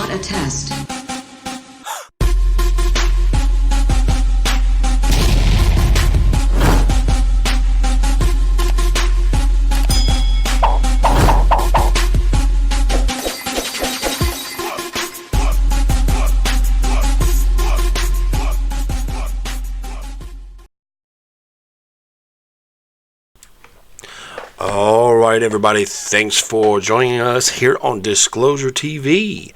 not a test. All right, everybody. Thanks for joining us here on Disclosure TV.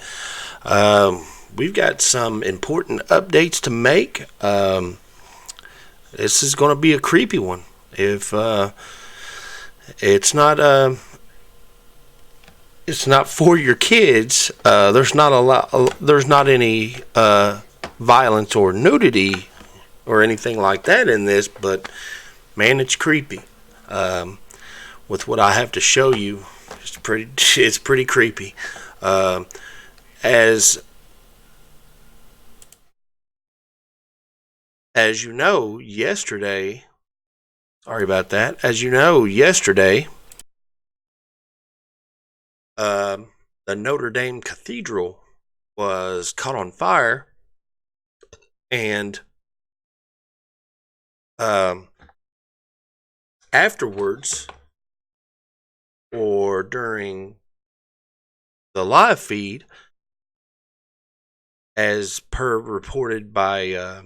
We've got some important updates to make. This is going to be a creepy one. If it's not for your kids, there's not any violence or nudity or anything like that in this. But man, it's creepy. With what I have to show you, it's pretty creepy. As you know, yesterday, sorry about that. As you know, yesterday, the Notre Dame Cathedral was caught on fire, and afterwards, or during the live feed, as per reported by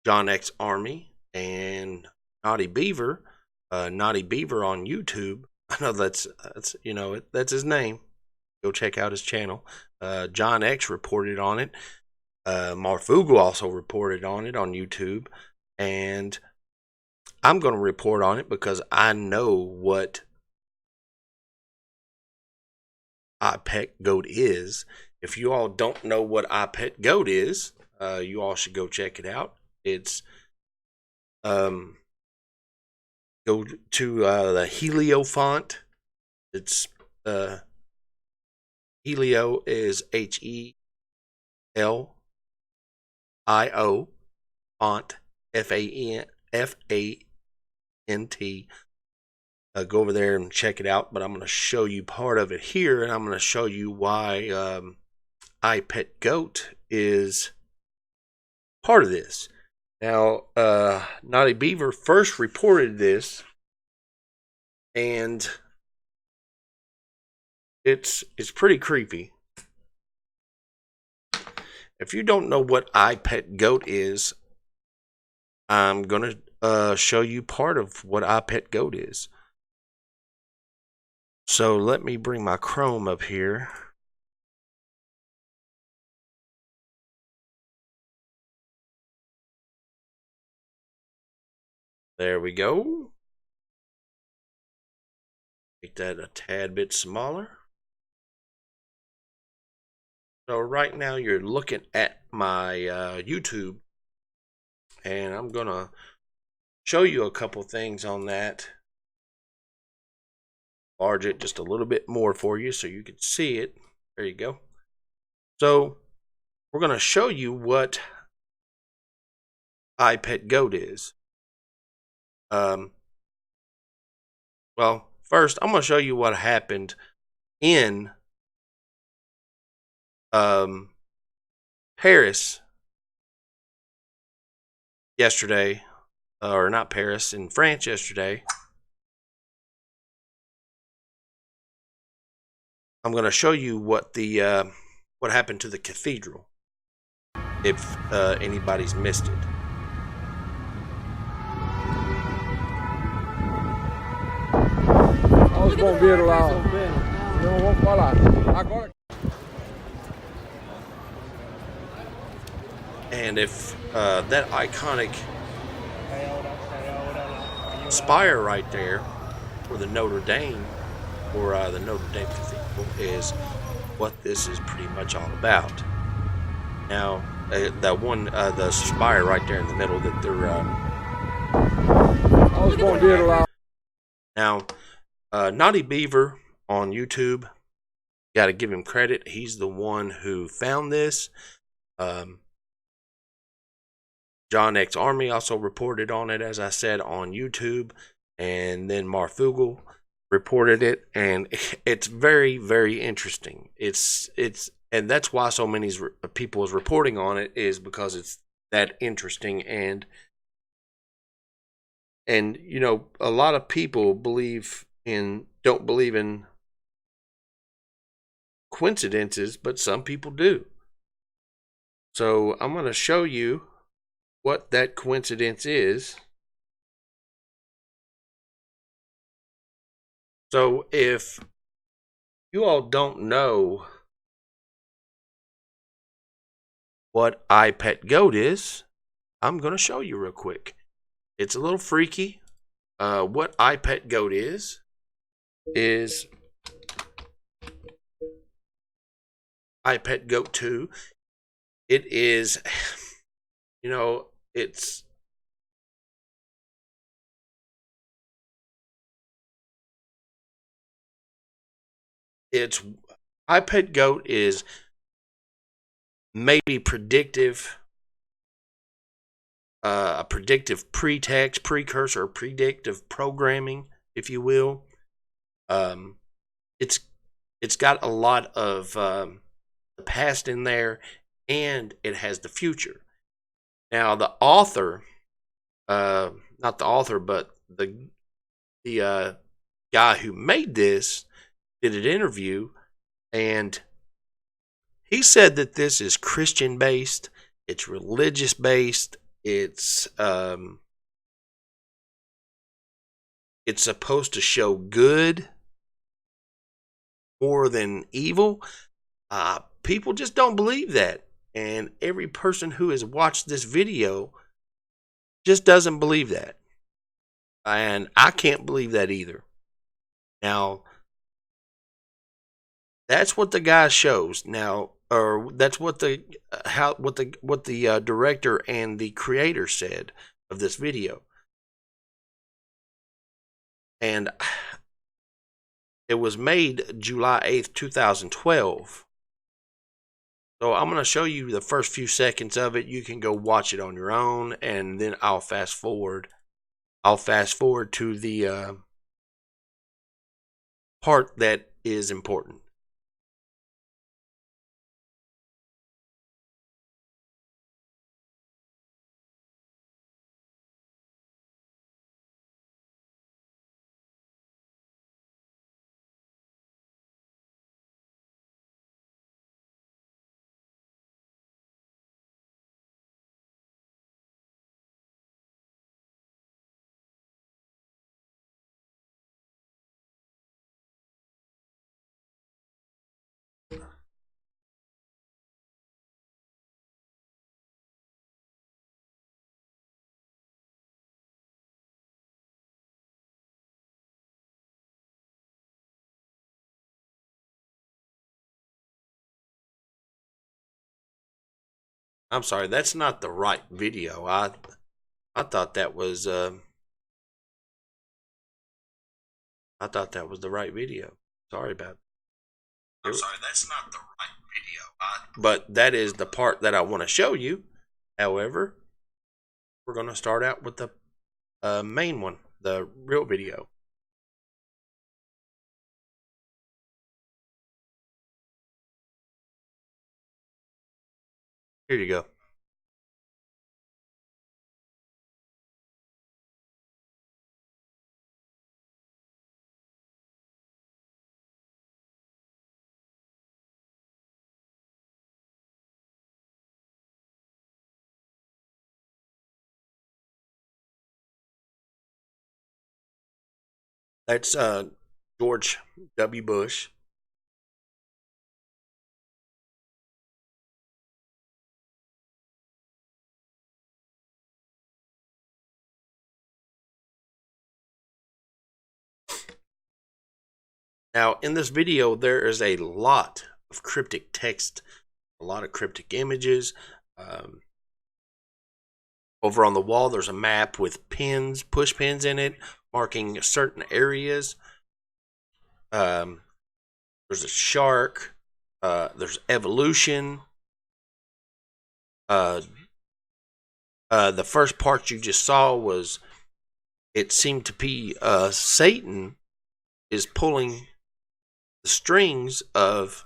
John X Army and Naughty Beaver on YouTube. I know that's his name. Go check out his channel. John X reported on it. Marfugu also reported on it on YouTube, and I'm going to report on it because I know what iPet Goat is. If you all don't know what iPet Goat is, you all should go check it out. It's go to the Helio font. It's Helio is HELIO font FANT. Go over there and check it out, but I'm going to show you part of it here, and I'm going to show you why iPet Goat is part of this. Now, Naughty Beaver first reported this, and it's pretty creepy. If you don't know what iPet Goat is, I'm going to show you part of what iPet Goat is. So let me bring my Chrome up here. There we go. Make that a tad bit smaller. So right now you're looking at my YouTube, and I'm going to show you a couple things on that. Enlarge it just a little bit more for you so you can see it. There you go. So we're going to show you what iPet Goat is. Well, first I'm going to show you what happened in Paris yesterday, or not Paris, in France yesterday. I'm going to show you what happened to the cathedral, if anybody's missed it. And if that iconic spire right there for the Notre Dame, or the Notre Dame Cathedral, is what this is pretty much all about. Now, the spire right there in the middle that they're now, Naughty Beaver on YouTube, got to give him credit. He's the one who found this. John X Army also reported on it, as I said, on YouTube, and then Marfugu reported it, and it's very, very interesting. It's and that's why so many people is reporting on it, is because it's that interesting. And you know, a lot of people don't believe in coincidences, but some people do. So I'm going to show you what that coincidence is. So if you all don't know what I Pet Goat is, I'm going to show you real quick. It's a little freaky. What I Pet Goat is I Pet Goat 2. It is, you know, it's I Pet Goat is maybe predictive, a predictive pretext, precursor, predictive programming, if you will. Um, it's got a lot of the past in there, and it has the future. Now, the author, not the author, but the guy who made this did an interview, and he said that this is Christian based, it's religious based, it's supposed to show good more than evil. People just don't believe that, and every person who has watched this video just doesn't believe that, and I can't believe that either. Now, that's what the guy shows. Now, or that's what the director and the creator said of this video, and it was made July 8th, 2012. So I'm going to show you the first few seconds of it. You can go watch it on your own, and then I'll fast forward. I'll fast forward to the part that is important. I'm sorry, that's not the right video. I thought that was I thought that was the right video. Sorry about that. I'm sorry, that's not the right video. But that is the part that I want to show you. However, we're going to start out with the main one, the real video. Here you go. That's George W. Bush. Now, in this video, there is a lot of cryptic text, a lot of cryptic images. Over on the wall, there's a map with pins, push pins in it, marking certain areas. There's a shark. There's evolution. The first part you just saw was, it seemed to be Satan is pulling the strings of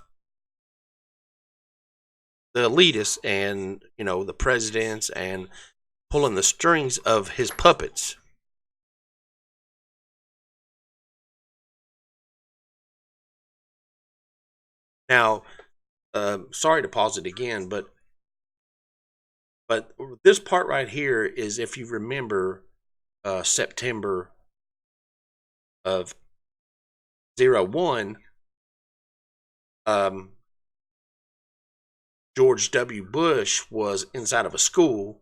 the elitists and, the presidents, and pulling the strings of his puppets. Now, sorry to pause it again, but this part right here is, if you remember, September of 01, George W. Bush was inside of a school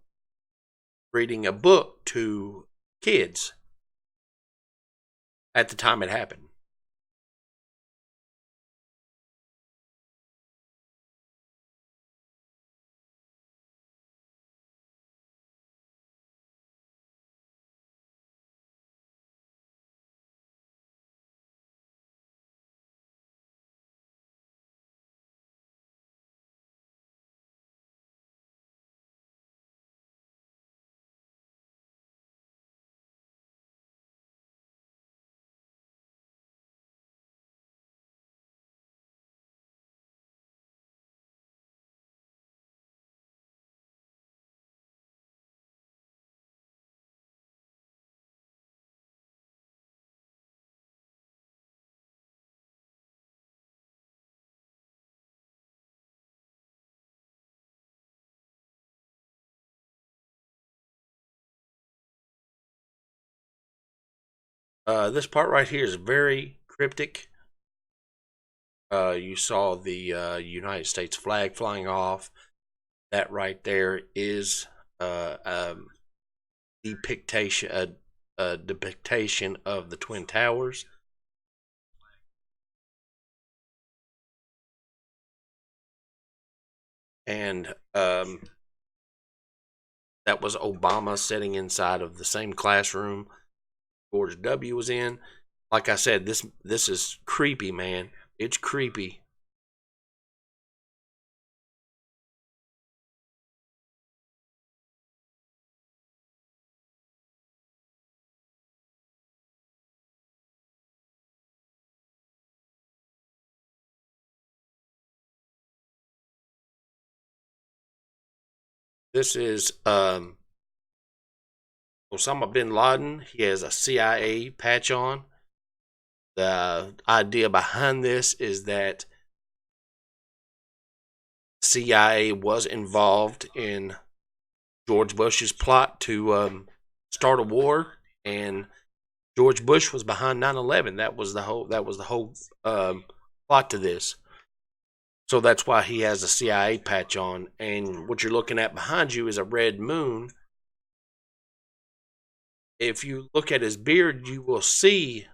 reading a book to kids at the time it happened. This part right here is very cryptic. You saw the United States flag flying off. That right there is depiction, a depiction of the Twin Towers. And that was Obama sitting inside of the same classroom George W. was in. Like I said, this is creepy, man. It's creepy. This is Osama bin Laden. He has a CIA patch on. The idea behind this is that CIA was involved in George Bush's plot to start a war, and George Bush was behind 9/11. That was the whole plot to this. So that's why he has a CIA patch on. And what you're looking at behind you is a red moon. If you look at his beard, you will see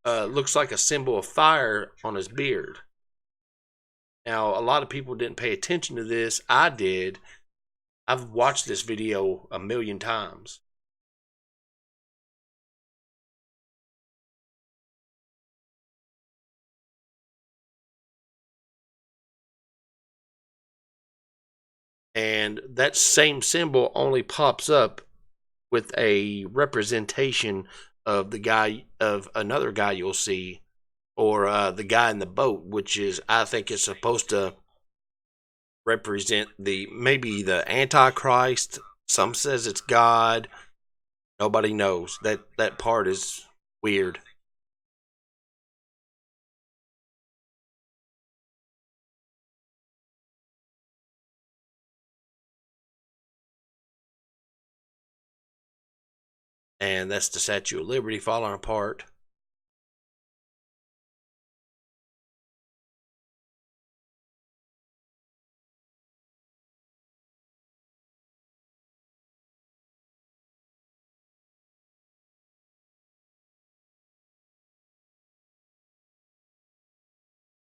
looks like a symbol of fire on his beard. Now, a lot of people didn't pay attention to this. I did. I've watched this video a million times. And that same symbol only pops up with a representation of another guy you'll see, or the guy in the boat, which is, I think it's supposed to represent maybe the Antichrist. Some says it's God. Nobody knows. That part is weird. And that's the Statue of Liberty falling apart.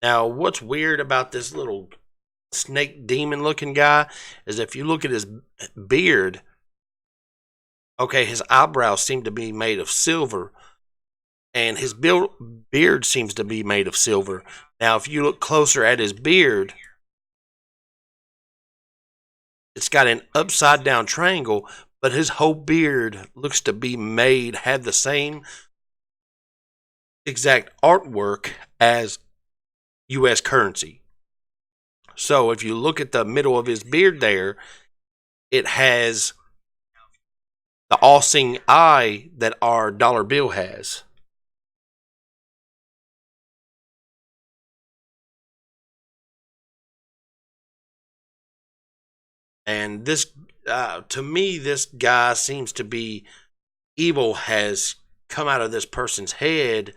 Now, what's weird about this little snake demon looking guy is, if you look at his beard, okay, his eyebrows seem to be made of silver, and his beard seems to be made of silver. Now, if you look closer at his beard, it's got an upside down triangle, but his whole beard looks to be had the same exact artwork as U.S. currency. So if you look at the middle of his beard there, it has the all-seeing eye that our dollar bill has. And this, to me, this guy seems to be evil has come out of this person's head,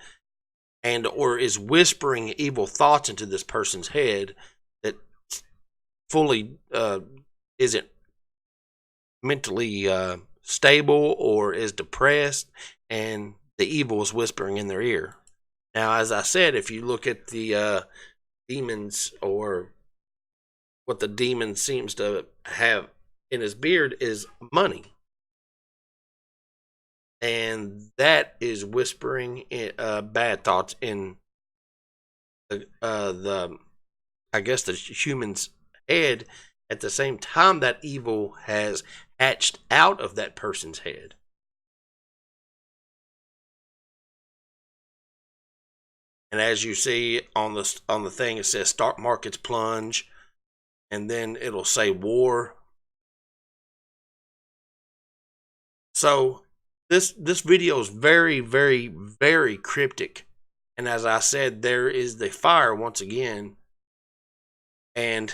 and or is whispering evil thoughts into this person's head that fully isn't mentally stable or is depressed, and the evil is whispering in their ear. Now, as I said, if you look at the demons, or what the demon seems to have in his beard is money. And that is whispering bad thoughts in the I guess the human's head, at the same time that evil has hatched out of that person's head. And as you see on the thing, it says stock markets plunge, and then it'll say war. So this video is very, very, very cryptic. And as I said, there is the fire once again. And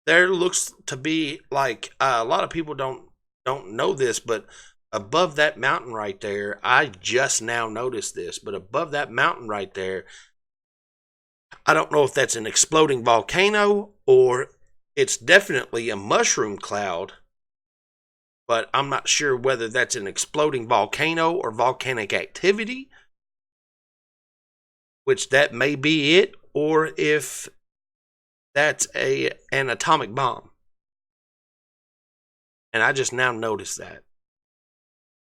there looks to be like a lot of people don't know this, but above that mountain right there, I just now noticed this, but above that mountain right there, I don't know if that's an exploding volcano or it's definitely a mushroom cloud, but I'm not sure whether that's an exploding volcano or volcanic activity, which that may be it, or if that's an atomic bomb. And I just now noticed that.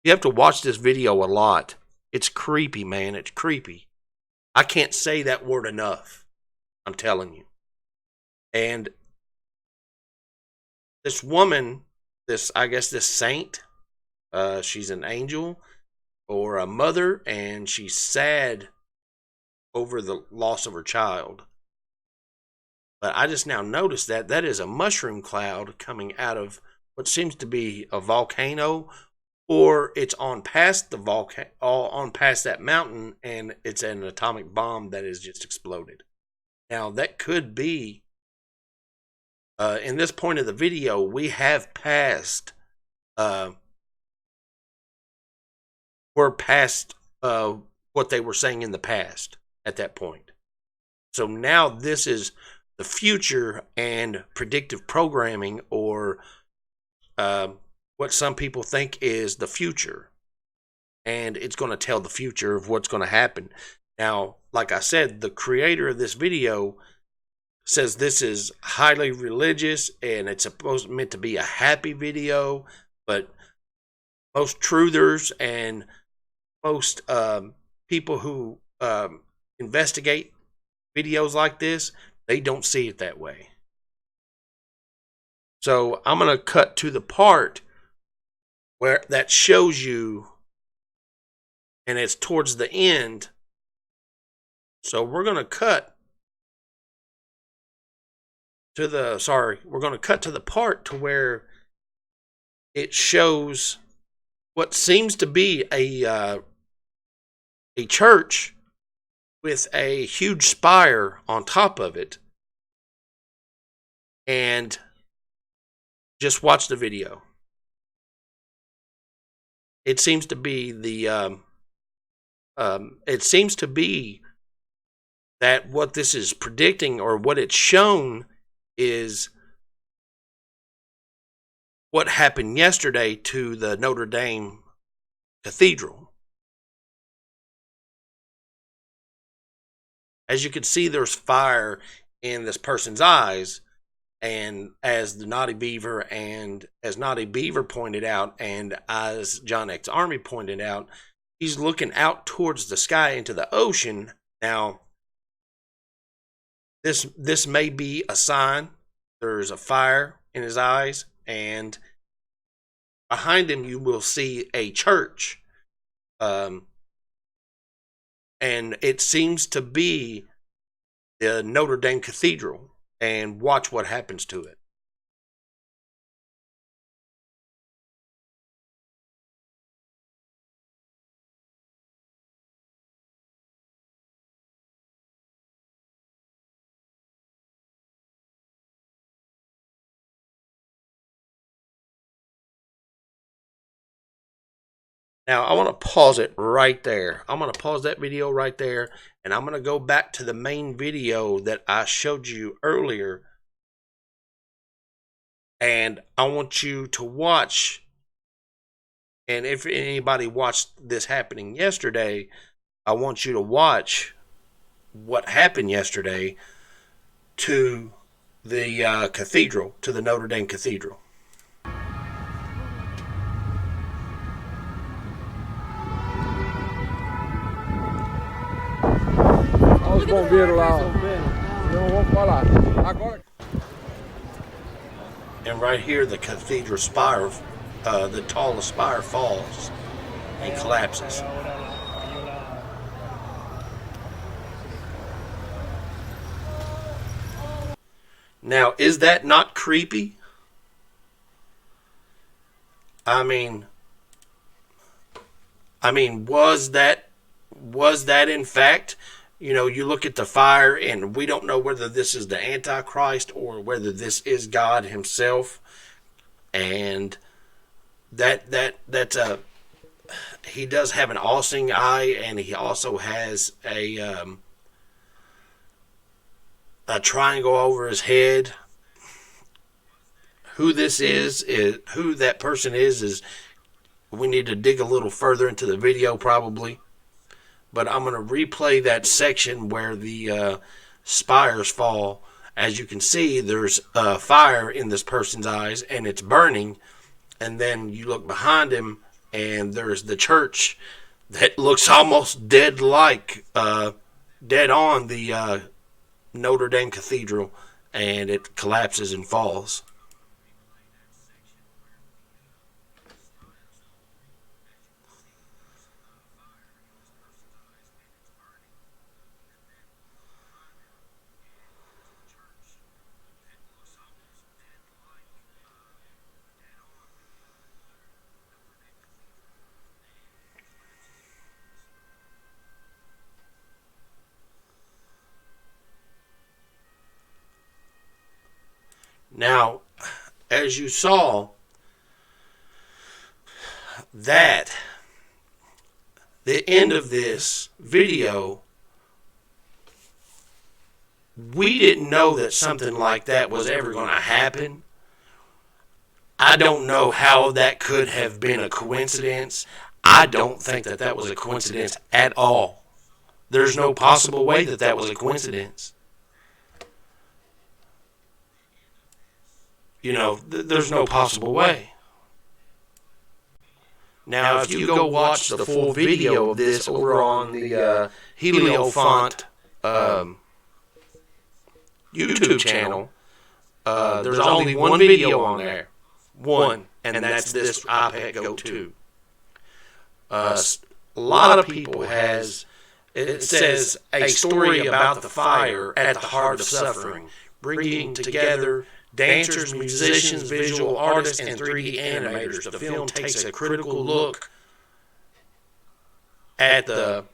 You have to watch this video a lot. It's creepy, man. It's creepy. I can't say that word enough. I'm telling you. And this woman, I guess this saint, she's an angel or a mother, and she's sad over the loss of her child. But I just now noticed that is a mushroom cloud coming out of what seems to be a volcano, or it's on past the on past that mountain, and it's an atomic bomb that has just exploded. Now that could be. In this point of the video, we have passed. We're past what they were saying in the past at that point. So now this is the future and predictive programming, or what some people think is the future. And it's going to tell the future of what's going to happen. Now, like I said, the creator of this video says this is highly religious and it's meant to be a happy video, but most truthers and most people who investigate videos like this, they don't see it that way. So I'm going to cut to the part where that shows you, and it's towards the end. So we're going to cut to we're going to cut to the part to where it shows what seems to be a church with a huge spire on top of it. And just watch the video. It seems to be it seems to be that what this is predicting, or what it's shown, is what happened yesterday to the Notre Dame Cathedral. As you can see, there's fire in this person's eyes, and as the Naughty Beaver pointed out, and as John X. Army pointed out, he's looking out towards the sky into the ocean. Now, this may be a sign. There's a fire in his eyes, and behind him you will see a church. And it seems to be the Notre Dame Cathedral and watch what happens to it. Now, I want to pause it right there. I'm going to pause that video right there, and I'm going to go back to the main video that I showed you earlier. And I want you to watch, and if anybody watched this happening yesterday, I want you to watch what happened yesterday to the cathedral, to the Notre Dame Cathedral. And right here, the cathedral spire, the tallest spire falls and collapses. Now, is that not creepy? I mean, was that in fact, you look at the fire and we don't know whether this is the Antichrist or whether this is God himself. And that's he does have an all-seeing eye, and he also has a triangle over his head. Who this is who that person is we need to dig a little further into the video probably. But I'm going to replay that section where the spires fall. As you can see, there's fire in this person's eyes, and it's burning. And then you look behind him, and there's the church that looks almost dead on the Notre Dame Cathedral, and it collapses and falls. Now, as you saw, that the end of this video, we didn't know that something like that was ever going to happen. I don't know how that could have been a coincidence. I don't think that that was a coincidence at all. There's no possible way that that was a coincidence. There's no possible way. Now, if you go watch the full video of this over on the Heliofont YouTube channel, there's only one video on there. One, and that's this iPad Go 2. A lot of people it says a story about the fire at the heart of suffering, bringing together dancers, musicians, visual artists, and 3D animators. The film takes a critical look at the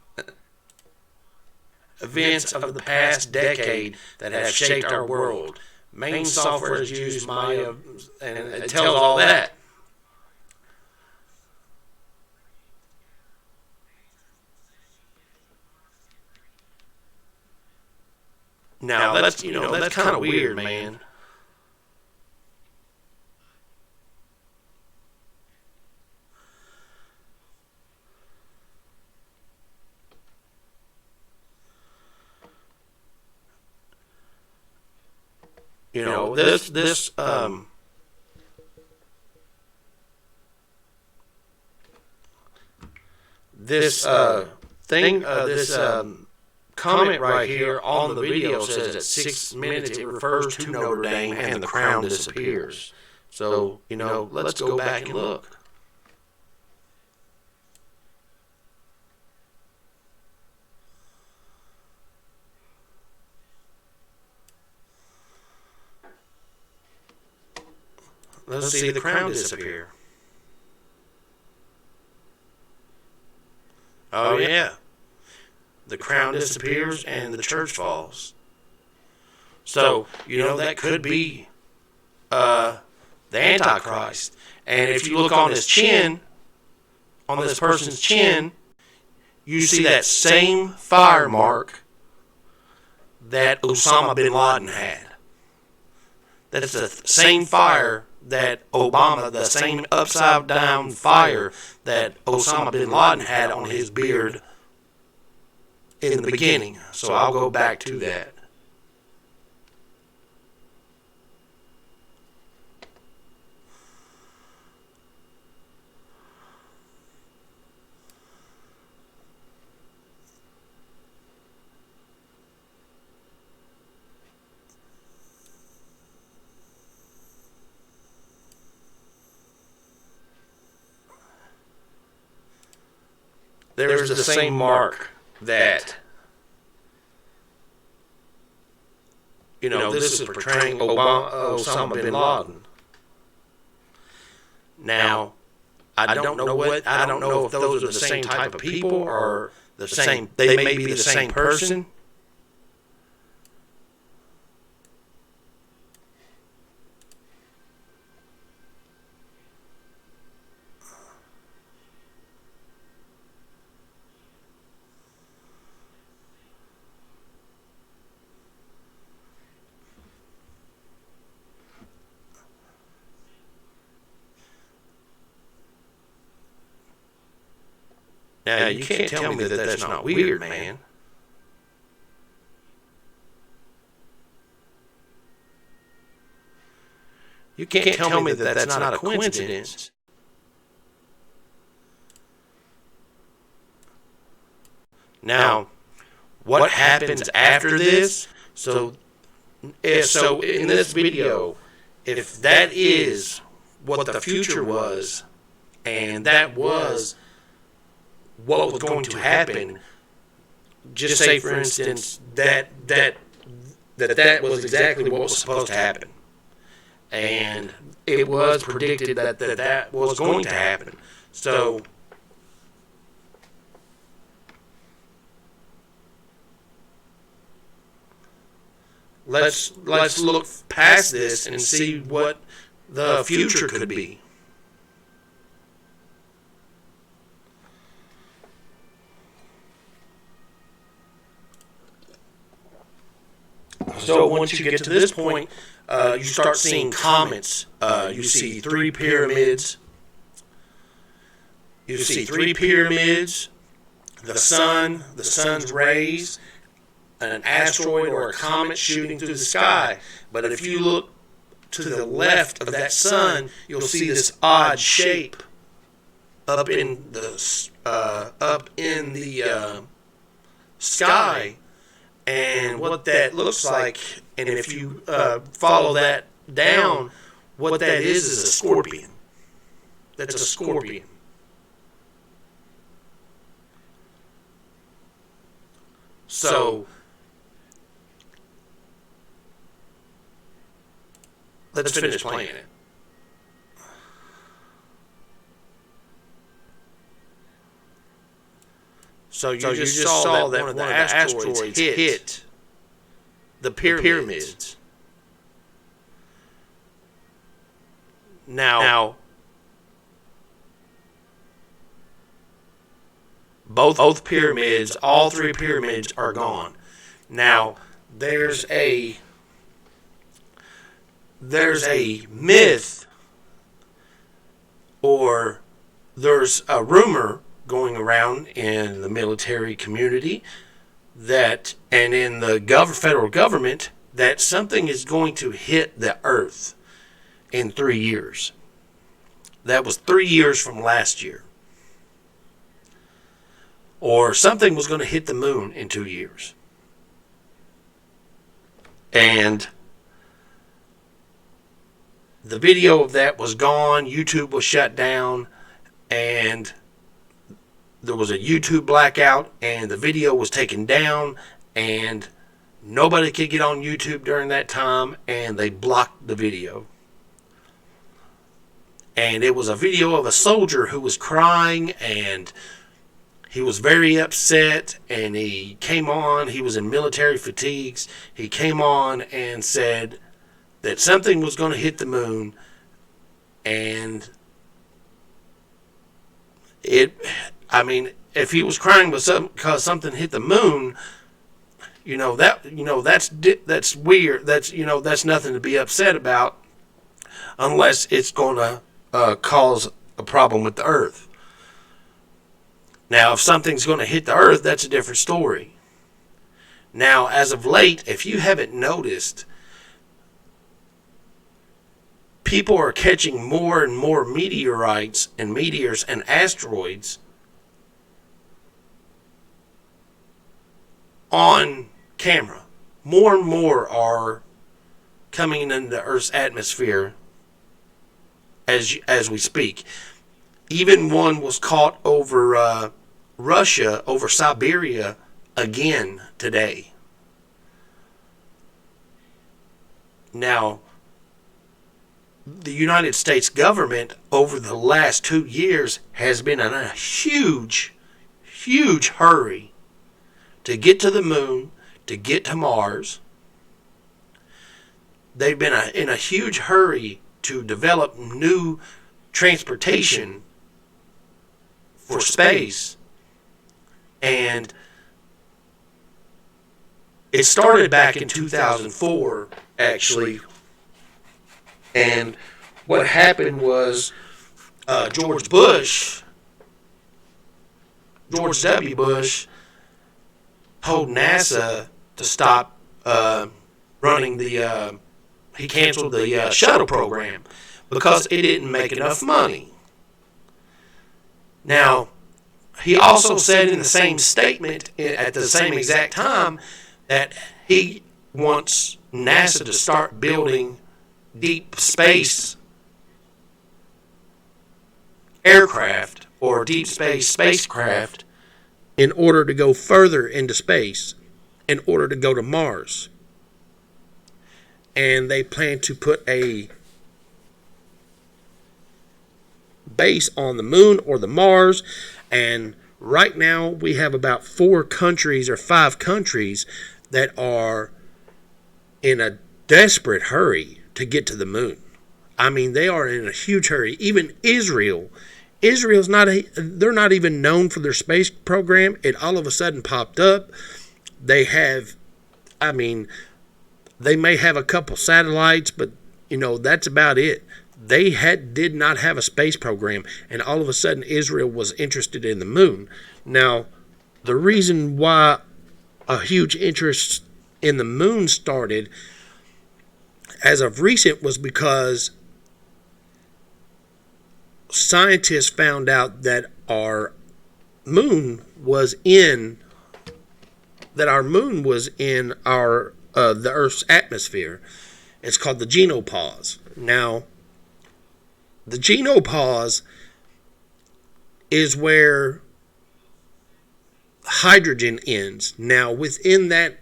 events of the past decade that have shaped our world. Main software is used Maya, and it tells all that. Now that's kind of weird, man. This comment right here on the video says at 6 minutes it refers to Notre Dame and the crown disappears. So, let's go back and look. let's see the crown disappear. Oh yeah. The crown disappears and the church falls. So, that could be the Antichrist. And if you look on his chin, on this person's chin, you see that same fire mark that Osama bin Laden had. That's the same fire that Obama, the same upside down fire that Osama bin Laden had on his beard in the beginning. So I'll go back to that. There's the same mark that, this is portraying Osama bin Laden. Now, I don't know if those are the same type of people or the same. They may be the same person. Now, you can't tell me that that's not weird, man. You can't tell me that that's not a coincidence. Now, what happens after this? So in this video, if that is what the future was, and that was what was going to happen, just say, for instance, that was exactly what was supposed to happen, and it was predicted that was going to happen. So let's look past this and see what the future could be. So once you get to this point, you start seeing comets. You see three pyramids. You see three pyramids, the sun's rays, an asteroid or a comet shooting through the sky. But if you look to the left of that sun, you'll see this odd shape up in the sky. And what that looks like, and if you follow that down, what that is a scorpion. That's a scorpion. So let's finish playing it. So you just saw that one of the asteroids hit the pyramids. Now both pyramids, all three pyramids are gone. Now there's a myth, or there's a rumor going around in the military community that, and in the federal government, that something is going to hit the Earth in 3 years. That was 3 years from last year. Or something was going to hit the moon in 2 years. And the video of that was gone. YouTube was shut down, and there was a YouTube blackout, and the video was taken down, and nobody could get on YouTube during that time, and they blocked the video. And it was a video of a soldier who was crying, and he was very upset, and he came on, he was in military fatigues, he came on and said that something was going to hit the moon, and if he was crying because something hit the moon, that's weird. That's nothing to be upset about, unless it's going to cause a problem with the Earth. Now, if something's going to hit the Earth, that's a different story. Now, as of late, if you haven't noticed, people are catching more and more meteorites and meteors and asteroids on camera. More and more are coming into Earth's atmosphere as we speak. Even one was caught over Russia, over Siberia, again today. Now, the United States government over the last 2 years has been in a huge hurry to get to the moon, to get to Mars. They've been in a huge hurry to develop new transportation for space. And it started back in 2004, actually. And what happened was George W. Bush told NASA to stop running he canceled the shuttle program because it didn't make enough money. Now, he also said in the same statement at the same exact time that he wants NASA to start building deep space aircraft or deep space spacecraft in order to go further into space, in order to go to Mars. And they plan to put a base on the moon or the Mars. And right now we have about 4 countries or 5 countries that are in a desperate hurry to get to the moon. I mean, they are in a huge hurry. Even Israel's they're not even known for their space program. It all of a sudden popped up. They may have a couple satellites, but that's about it. They did not have a space program, and all of a sudden Israel was interested in the moon. Now, the reason why a huge interest in the moon started as of recent was because scientists found out that our moon was in the Earth's atmosphere. It's called the genopause. Now, the genopause is where hydrogen ends. Now, within that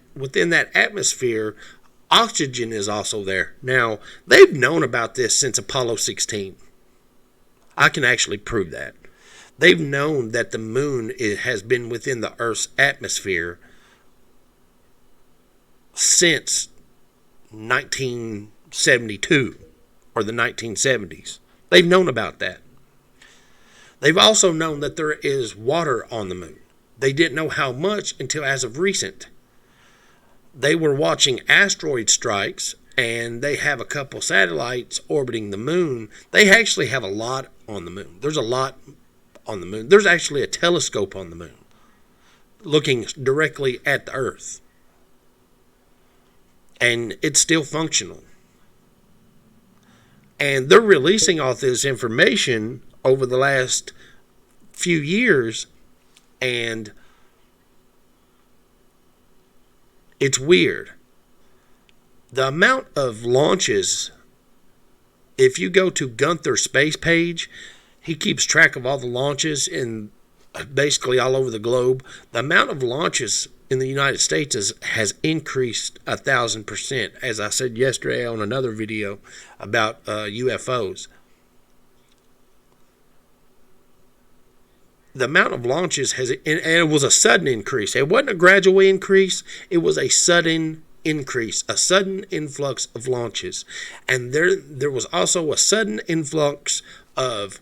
atmosphere, oxygen is also there. Now, they've known about this since Apollo 16. I can actually prove that. They've known that the moon has been within the Earth's atmosphere since 1972 or the 1970s. They've known about that. They've also known that there is water on the moon. They didn't know how much until as of recent. They were watching asteroid strikes, and they have a couple satellites orbiting the moon. They actually have a lot on the moon. There's a lot on the moon. There's actually a telescope on the moon looking directly at the Earth. And it's still functional. And they're releasing all this information over the last few years, and it's weird. The amount of launches, if you go to Gunther's space page, he keeps track of all the launches in basically all over the globe. The amount of launches in the United States has increased 1,000%, as I said yesterday on another video about UFOs. the amount of launches and it was a sudden increase. It wasn't a gradual increase. It was a sudden increase, a sudden influx of launches. And there was also a sudden influx of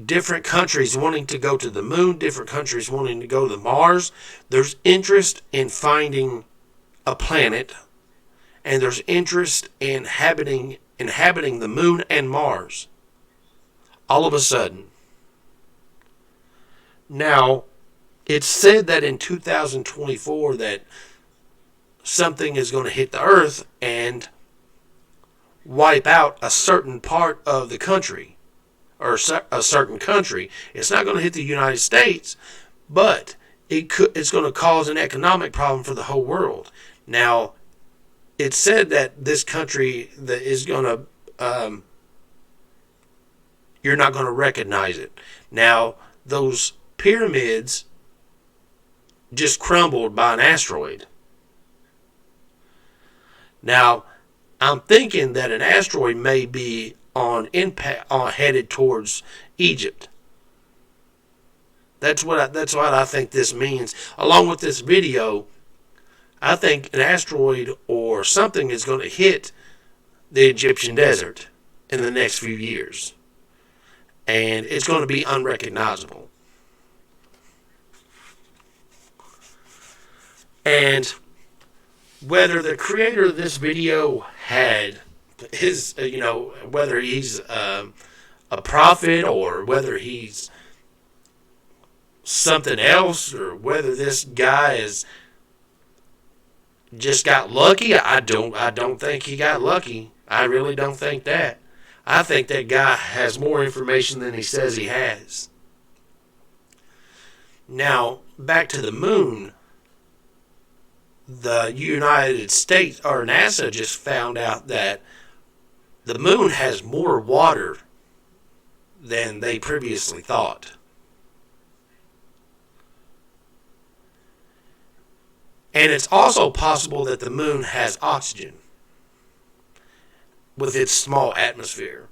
different countries wanting to go to the moon, different countries wanting to go to Mars. There's interest in finding a planet, and there's interest in inhabiting the moon and Mars. All of a sudden. Now, it's said that in 2024 that something is going to hit the Earth and wipe out a certain part of the country, or a certain country. It's not going to hit the United States, but it's going to cause an economic problem for the whole world. Now, it's said that this country that is going to you're not going to recognize it. Now, those pyramids just crumbled by an asteroid. Now, I'm thinking that an asteroid may be on impact, headed towards Egypt. That's what I think this means. Along with this video, I think an asteroid or something is going to hit the Egyptian desert in the next few years. And it's going to be unrecognizable. And whether the creator of this video had his, whether he's a prophet or whether he's something else, or whether this guy is just got lucky, I don't think he got lucky. I really don't think that. I think that guy has more information than he says he has. Now, back to the moon. The United States, or NASA, just found out that the moon has more water than they previously thought. And it's also possible that the moon has oxygen with its small atmosphere.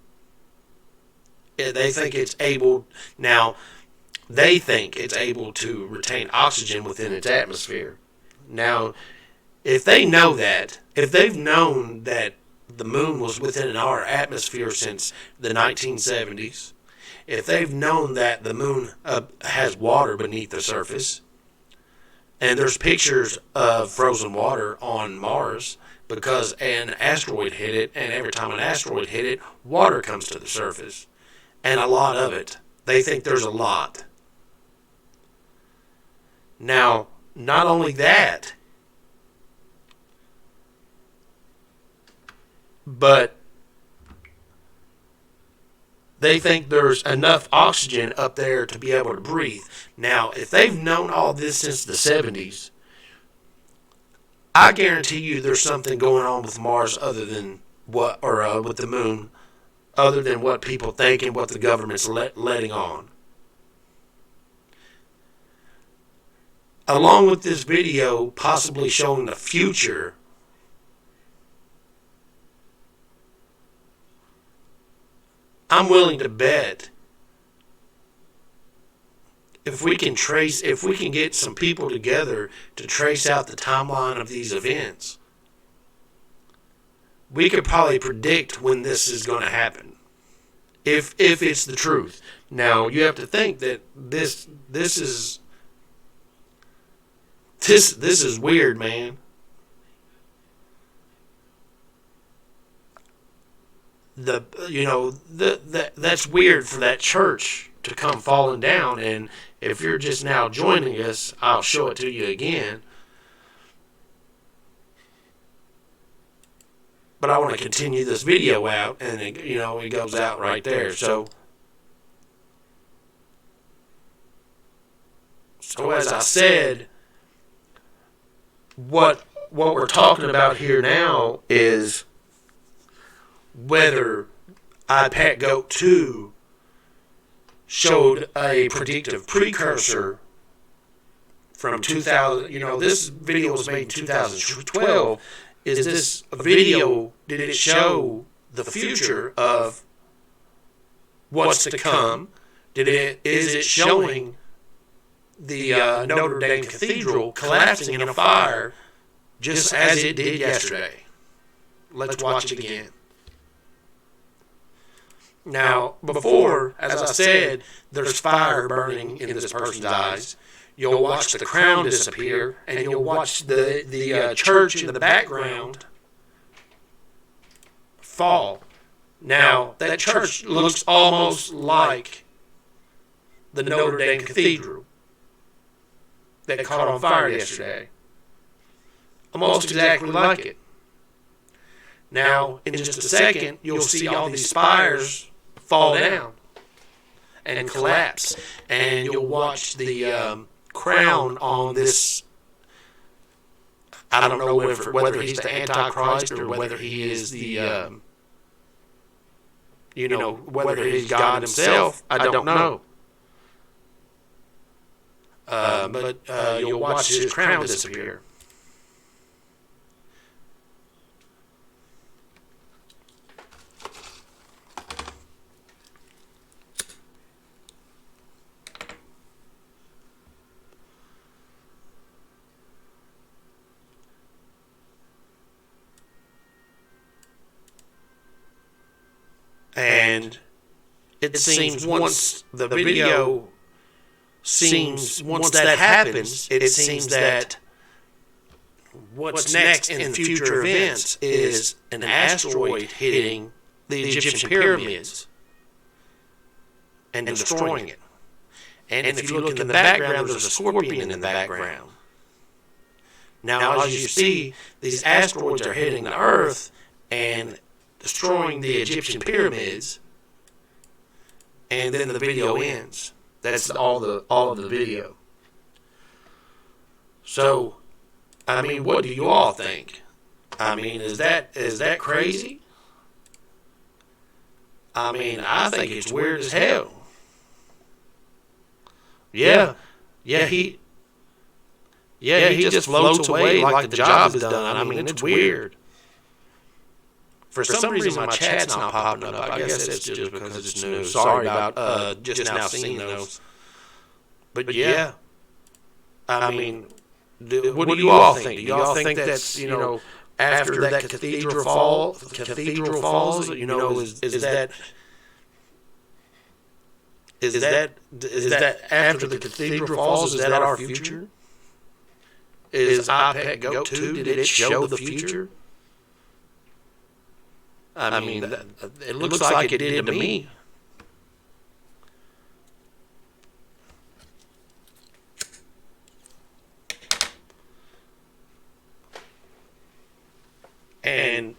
They think it's able to retain oxygen within its atmosphere. Now, if they know that, if they've known that the moon was within our atmosphere since the 1970s, if they've known that the moon has water beneath the surface, and there's pictures of frozen water on Mars because an asteroid hit it, and every time an asteroid hit it, water comes to the surface, and a lot of it. They think there's a lot. Now, not only that, but they think there's enough oxygen up there to be able to breathe. Now, if they've known all this since the 70s, I guarantee you there's something going on with Mars other than with the moon, other than what people think and what the government's letting on. Along with this video possibly showing the future, I'm willing to bet if we can get some people together to trace out the timeline of these events, we could probably predict when this is going to happen. If it's the truth. Now, you have to think that this is weird, man. That's weird for that church to come falling down. And if you're just now joining us, I'll show it to you again. But I want to continue this video out, and it goes out right there. So as I said, what we're talking about here now is whether iPad Goat 2 showed a predictive precursor from 2000. This video was made in 2012. Is this video, did it show the future of what's to come? Is it showing the Notre Dame Cathedral collapsing in a fire just as it did yesterday? Let's watch it again. Now, before, as I said, there's fire burning in this person's eyes. You'll watch the crown disappear, and you'll watch the church in the background fall. Now, that church looks almost like the Notre Dame Cathedral that caught on fire yesterday. Almost exactly like it. Now, in just a second, you'll see all these spires fall down and collapse, and you'll watch the crown on this. I don't know whether he's the Antichrist or whether he is the, whether he's God himself. I don't know. But you'll watch his crown disappear. And it seems once the video once that happens, it seems that what's next in future events is an asteroid hitting the Egyptian pyramids and destroying it. And if you look in the background, there's a scorpion in the background. Now, as you see, these asteroids are hitting the Earth and destroying the Egyptian pyramids, and then the video ends. That's all of the video. So, I mean, what do you all think? I mean, is that crazy? I mean, I think it's weird as hell. Yeah, he just floats away like the job is done. I mean, it's weird. For some reason, my chat's not popping up. I guess it's just because it's new. Sorry about just now seeing those. But yeah, I mean, what do you all think? Do y'all think that's, after that cathedral falls, is that after the cathedral falls, is that our future? Is iPad Go 2, did it show the future? I mean, it looks like it did to me. And,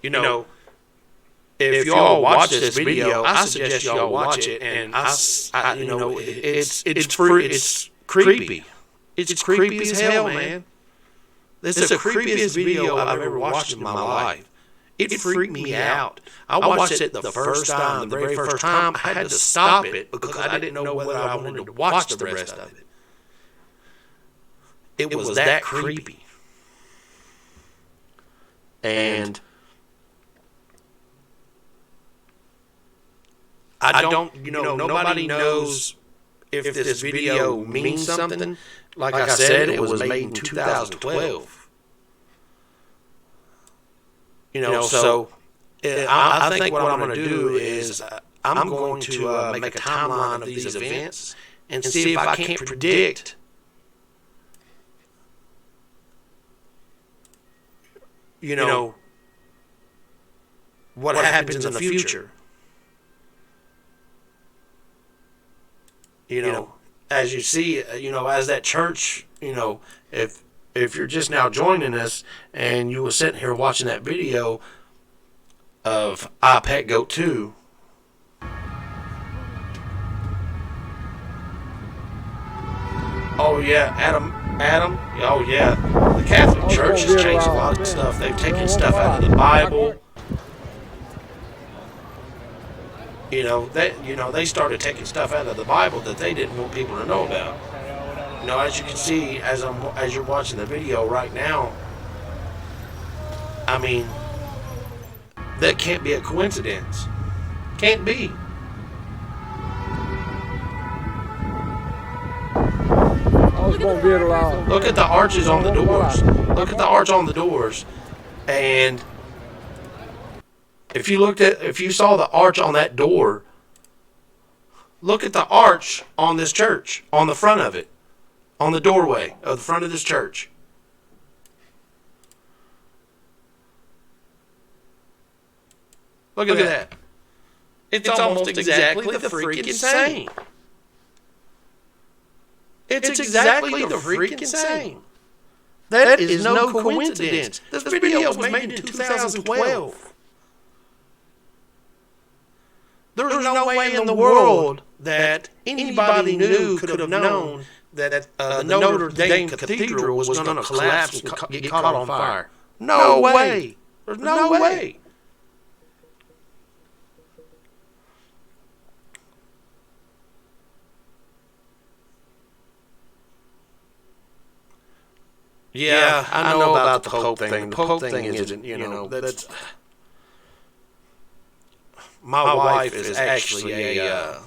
if y'all watch this video, I suggest y'all watch it. And it's creepy. It's creepy as hell, man. This is the creepiest video I've ever watched in my life. It freaked me out. I watched it the first time. The very first time, I had to stop it because I didn't know whether I wanted to watch the rest of it. It was that creepy. And I don't, nobody knows if this video means something. Like I said, it was made in 2012. So I think what I'm going to do is I'm going to make a timeline of these events and see if I can't predict what happens in the future. As you see, as that church, if you're just now joining us and you were sitting here watching that video of iPad Go 2, oh yeah, Adam, oh yeah, the Catholic Church has changed a lot of stuff. They've taken stuff out of the Bible. They started taking stuff out of the Bible that they didn't want people to know about. As you can see, as you're watching the video right now, I mean, that can't be a coincidence. Can't be. Look at the arches on the doors. Look at the arch on the doors. And if you saw the arch on that door, look at the arch on this church, on the front of it, on the doorway of the front of this church. Look at that. It's almost exactly the freaking same. It's exactly the freaking same. That is no coincidence. This video was made in 2012. There was no way in the world that anybody could have known that the Notre Dame Cathedral was going to collapse and get caught on fire. No way. There's no way. Yeah, I know about the Pope thing. The Pope thing isn't, that's... My wife is actually a...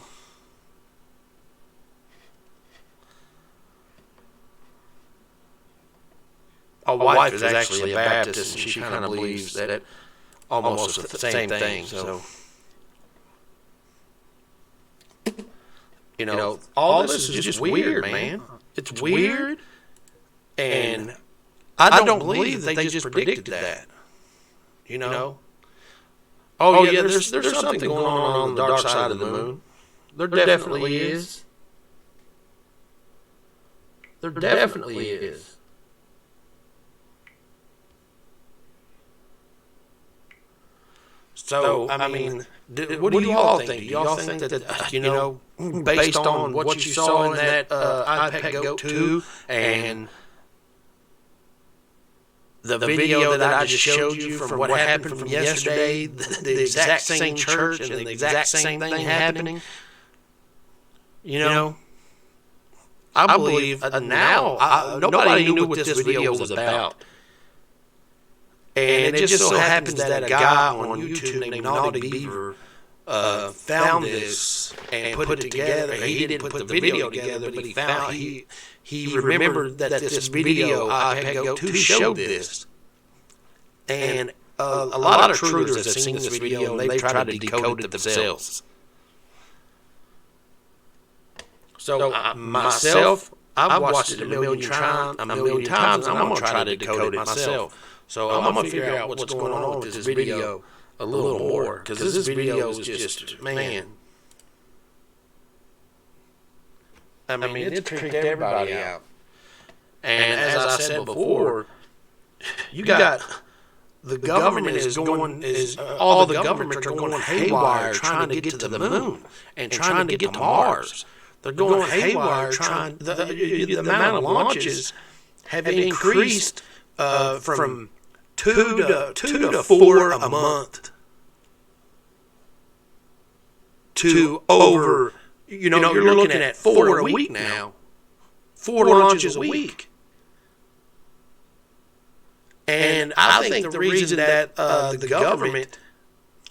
My wife is actually a Baptist, and she kind of believes that almost the same thing, so... all this is just weird, man. It's weird. And I don't believe that they just predicted that. Oh yeah, there's something going on the dark side of the moon. There definitely is. There definitely is. So, I mean, what do you all think? Do y'all think that, based on what you saw in that iPad Go 2 and the video that I just showed you from what happened from yesterday, the exact same church and the exact same thing happening, I believe now, nobody knew what this video was about. And it just so happens that a guy on YouTube named Naughty Beaver found this and put it together. He didn't put the video together, but he remembered that this video iPad Go 2 showed this. And a lot of truthers have seen this video and they've tried to decode it themselves. So myself, I've watched it a million times, and I'm going to try to decode it myself. So I'm going to figure out what's going on with this video a little more, because this video is just, man. I mean, it's tricked everybody out. And as I said before, you got the government all the governments are going haywire trying to get to the moon and trying to get to Mars. They're going haywire trying. The amount of launches have increased from two to four a month to over. You're looking at 4 a week now. 4 launches a week. And I think the reason that the government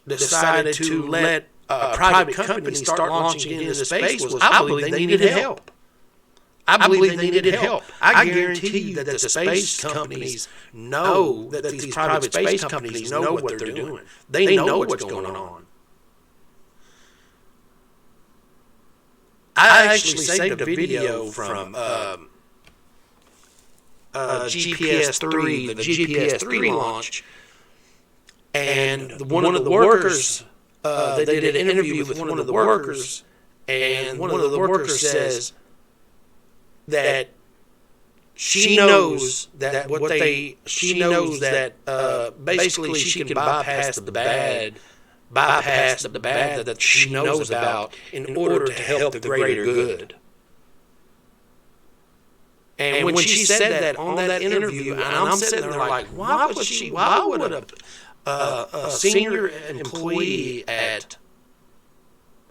decided to let private companies start launching into space was I believe they needed help. I believe they needed help. I guarantee you that the space companies know that these private space companies know what they're doing. They know what's going on. I actually saved a video from GPS-3, the GPS-3 launch, and one of the workers, they did an interview with one of the workers, and one of the workers says that she knows that basically she can bypass the bad that she knows about in order to help the greater good. And when she said that on that interview, and I'm sitting there like, why would a senior employee at,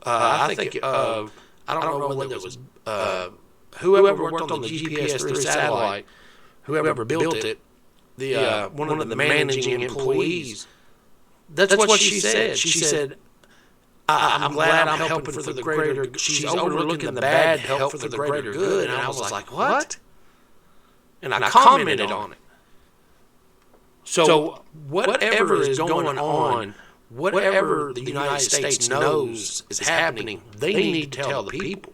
I don't know whether it was, whoever worked on the GPS-3 satellite, whoever built it, one of the managing employees, that's what she said. She said, I'm glad I'm helping for the greater good. She's overlooking the bad to help for the greater good. And I was like, what? and I commented on it. So whatever is going on, whatever the United States knows is happening, they need to tell the people.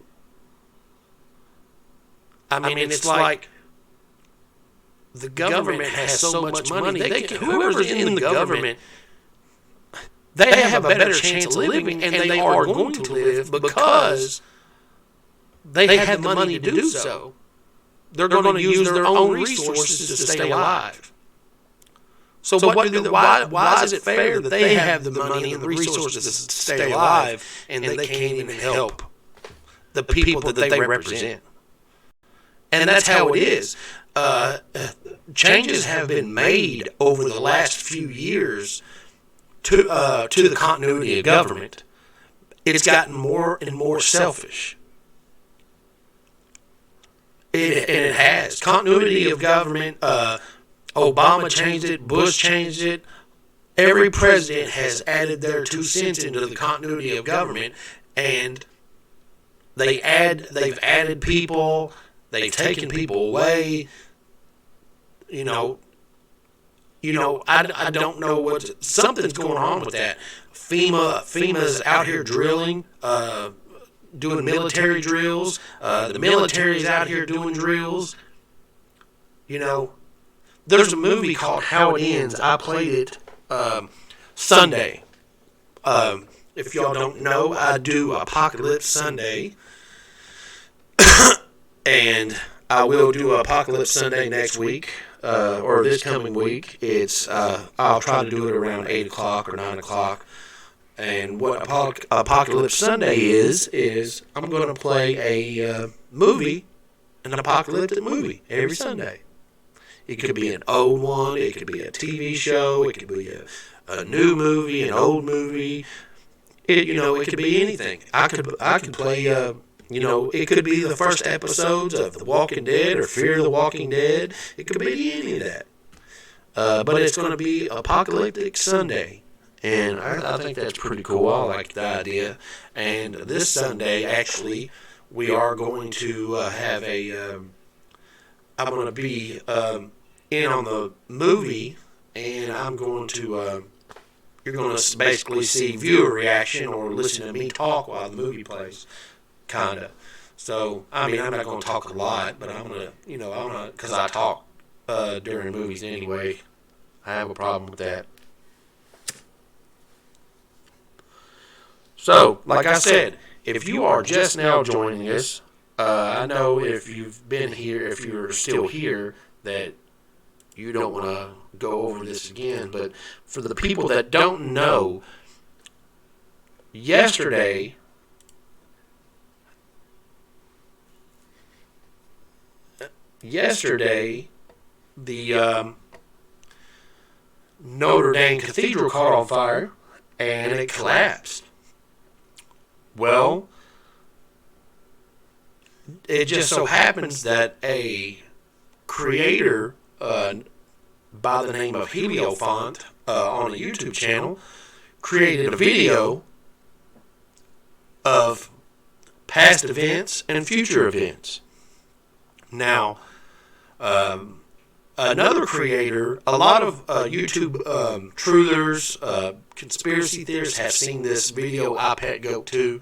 I mean, it's like the government has so much money. Whoever's in the government, they have a better chance of living, and they are going to live because they have the money to do so. They're going to use their own resources to stay alive. So why is it fair that they have the money and the resources to stay alive, and they can't even help the people that they represent? And that's how it is. Changes have been made over the last few years to the continuity of government. It's gotten more and more selfish. It has. Continuity of government, Obama changed it, Bush changed it. Every president has added their 2 cents into the continuity of government, and they've added people, they've taken people away. I don't know something's going on with that. FEMA's out here drilling, doing military drills. The military's out here doing drills. There's a movie called How It Ends. I played it Sunday. If y'all don't know, I do Apocalypse Sunday. And I will do Apocalypse Sunday next week, or this coming week. I'll try to do it around 8 o'clock or 9 o'clock. And what Apocalypse Sunday is I'm going to play an apocalyptic movie every Sunday. It could be an old one, it could be a TV show, it could be a new movie, an old movie. It could be anything. I could play, it could be the first episodes of The Walking Dead or Fear the Walking Dead. It could be any of that. But it's going to be Apocalyptic Sunday. And I think that's pretty cool. I like the idea. And this Sunday, actually, we are going to have I'm going to be in on the movie, and I'm going to, you're going to basically see viewer reaction or listen to me talk while the movie plays, kind of. So, I'm not going to talk a lot, but I'm going to, because I talk during movies anyway. I have a problem with that. So, like I said, if you are just now joining us, I know if you've been here, if you're still here, that you don't want to go over this again. But for the people that don't know, yesterday, the Notre Dame Cathedral caught on fire, and it collapsed. Well, it just so happens that a creator by the name of Heliofont on a YouTube channel created a video of past events and future events. Now, another creator, a lot of YouTube truthers, conspiracy theorists have seen this video, I Pet Goat 2.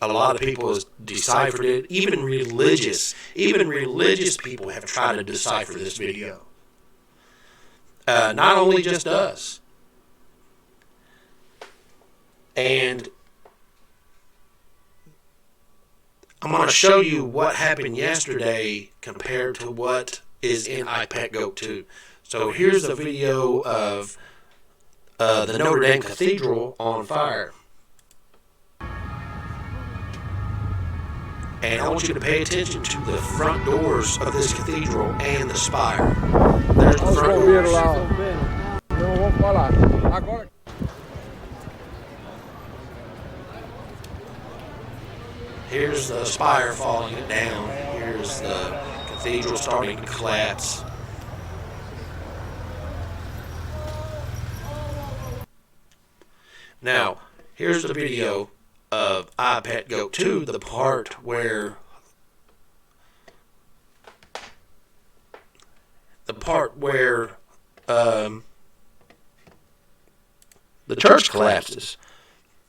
A lot of people have deciphered it. Even religious people have tried to decipher this video. Not only just us. And I'm going to show you what happened yesterday compared to what is in I Pet Goat 2. So here's the video of the Notre Dame Cathedral on fire. And I want you to pay attention to the front doors of this cathedral and the spire. There's the front doors. Here's the spire falling down. Here's the cathedral starting to collapse. Now, here's the video of I Pet Goat 2, the part where the part where the church collapses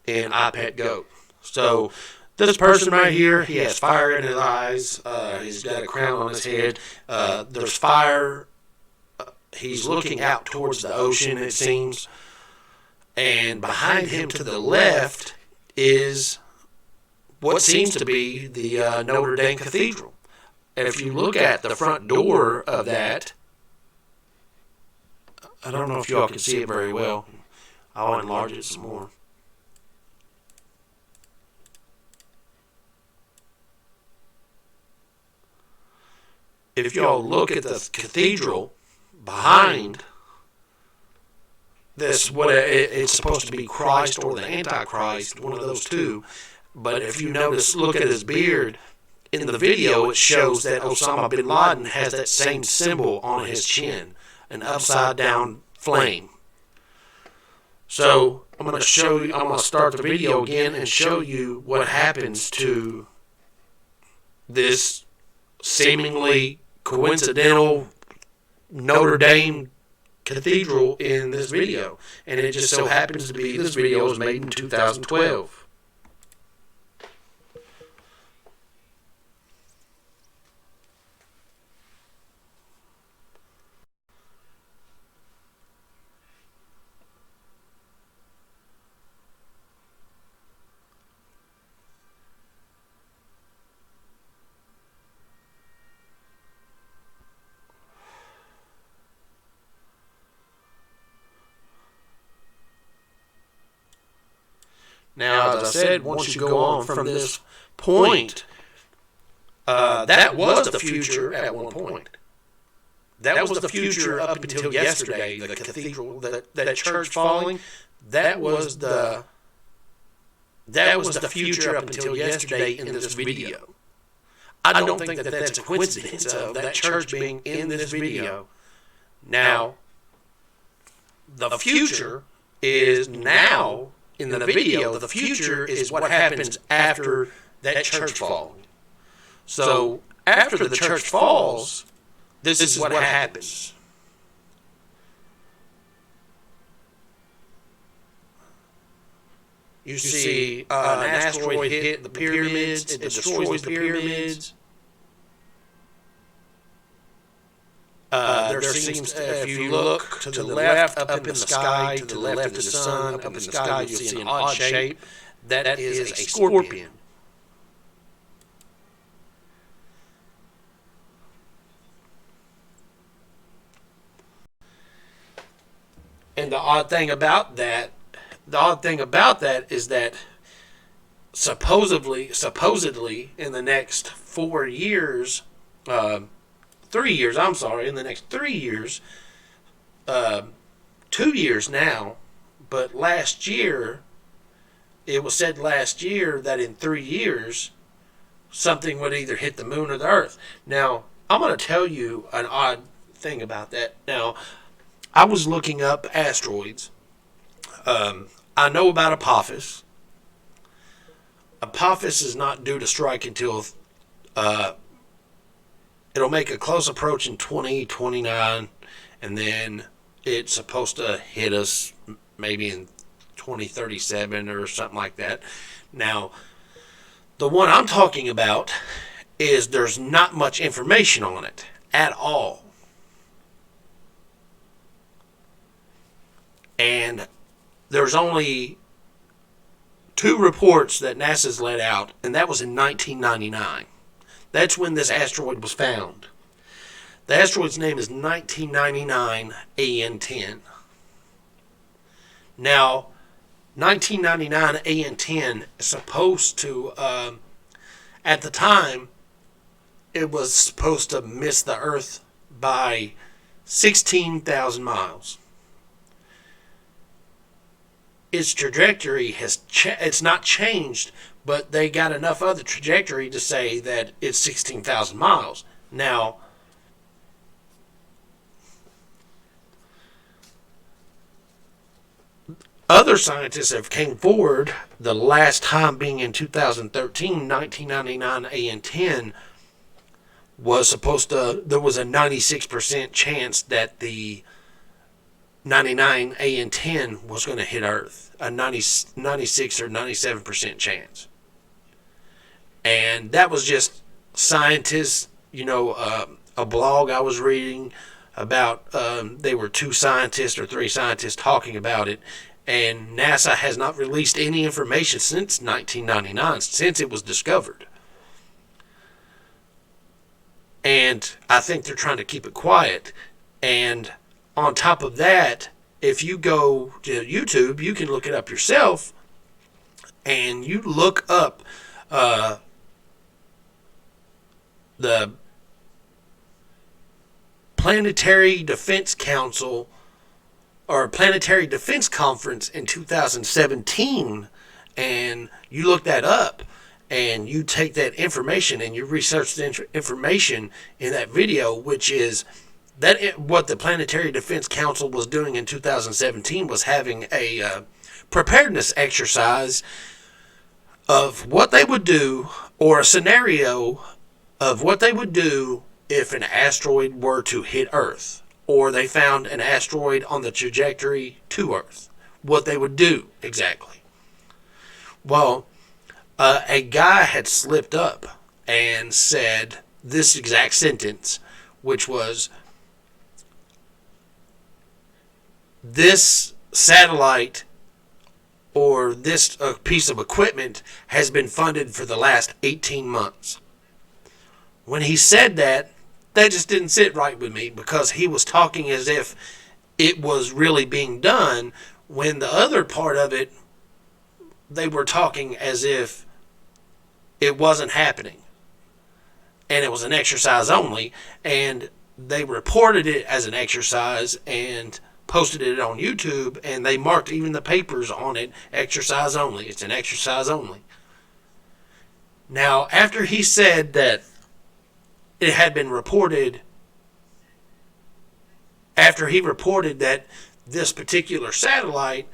in I Pet Goat. So this person right here, he has fire in his eyes. He's got a crown on his head. There's fire. He's looking out towards the ocean, it seems. And behind him to the left is what seems to be the Notre Dame Cathedral. And if you look at the front door of that, I don't know if y'all can see it very well. I'll enlarge it some more. If y'all look at the cathedral behind this, what it's supposed to be Christ or the Antichrist, one of those two. But if you notice, look at his beard. In the video, it shows that Osama bin Laden has that same symbol on his chin, an upside down flame. So I'm going to show you. I'm going to start the video again and show you what happens to this seemingly coincidental Notre Dame Cathedral in this video. And it just so happens to be this video was made in 2012. Now, as I said, once you go on from this point, that was the future at one point. That was the future up until yesterday. The cathedral, that church falling, that was the future up until yesterday in this video. I don't think that that's a coincidence of that church being in this video. Now, the future is now. In the video, the future is what happens after that church falling. So, after the church falls, this is what happens. You see an asteroid hit the pyramids, it destroys the pyramids. There seems, if you look to the left, up in the sky, to the left of the sun, up in the sky, you'll see an odd shape. That is a scorpion. And the odd thing about that is that supposedly, in the next 4 years, 3 years, in the next 3 years, 2 years now, but last year, it was said last year that in 3 years, something would either hit the moon or the earth. Now, I'm going to tell you an odd thing about that. Now, I was looking up asteroids. I know about Apophis. Apophis is not due to strike until it'll make a close approach in 2029, and then it's supposed to hit us maybe in 2037 or something like that. Now, the one I'm talking about is there's not much information on it at all. And there's only 2 reports that NASA's let out, and that was in 1999. That's when this asteroid was found. The asteroid's name is 1999 AN10. Now, 1999 AN10 is supposed to, at the time, it was supposed to miss the Earth by 16,000 miles. Its trajectory it's not changed, but they got enough other trajectory to say that it's 16,000 miles. Now, other scientists have came forward, the last time being in 2013, 1999 AN10, there was a 96% chance that the 99 AN10 was going to hit Earth, a 96 or 97% chance. And that was just scientists, a blog I was reading about, they were 2 scientists or 3 scientists talking about it, and NASA has not released any information since 1999, since it was discovered. And I think they're trying to keep it quiet. And on top of that, if you go to YouTube, you can look it up yourself, and you look up the Planetary Defense Council or Planetary Defense Conference in 2017, and you look that up, and you take that information and you research the information in that video, which is that what the Planetary Defense Council was doing in 2017 was having a preparedness exercise of what they would do, or a scenario of what they would do if an asteroid were to hit Earth, or they found an asteroid on the trajectory to Earth. What they would do exactly. Well, a guy had slipped up and said this exact sentence, which was, this satellite or this piece of equipment has been funded for the last 18 months. When he said that, that just didn't sit right with me, because he was talking as if it was really being done, when the other part of it, they were talking as if it wasn't happening and it was an exercise only, and they reported it as an exercise and posted it on YouTube, and they marked even the papers on it, exercise only. It's an exercise only. Now, after he said that it had been reported, after he reported that this particular satellite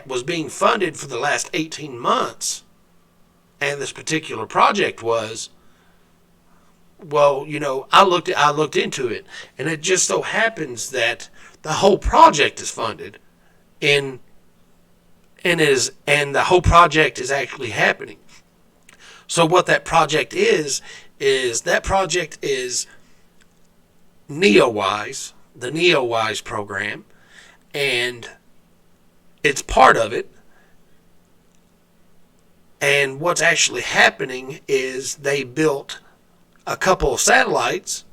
was being funded for the last 18 months, and this particular project was, well, I looked into it, and it just so happens that the whole project is funded, and the whole project is actually happening. So what that project is that project is NEOWISE, the NEOWISE program, and it's part of it. And what's actually happening is they built a couple of satellites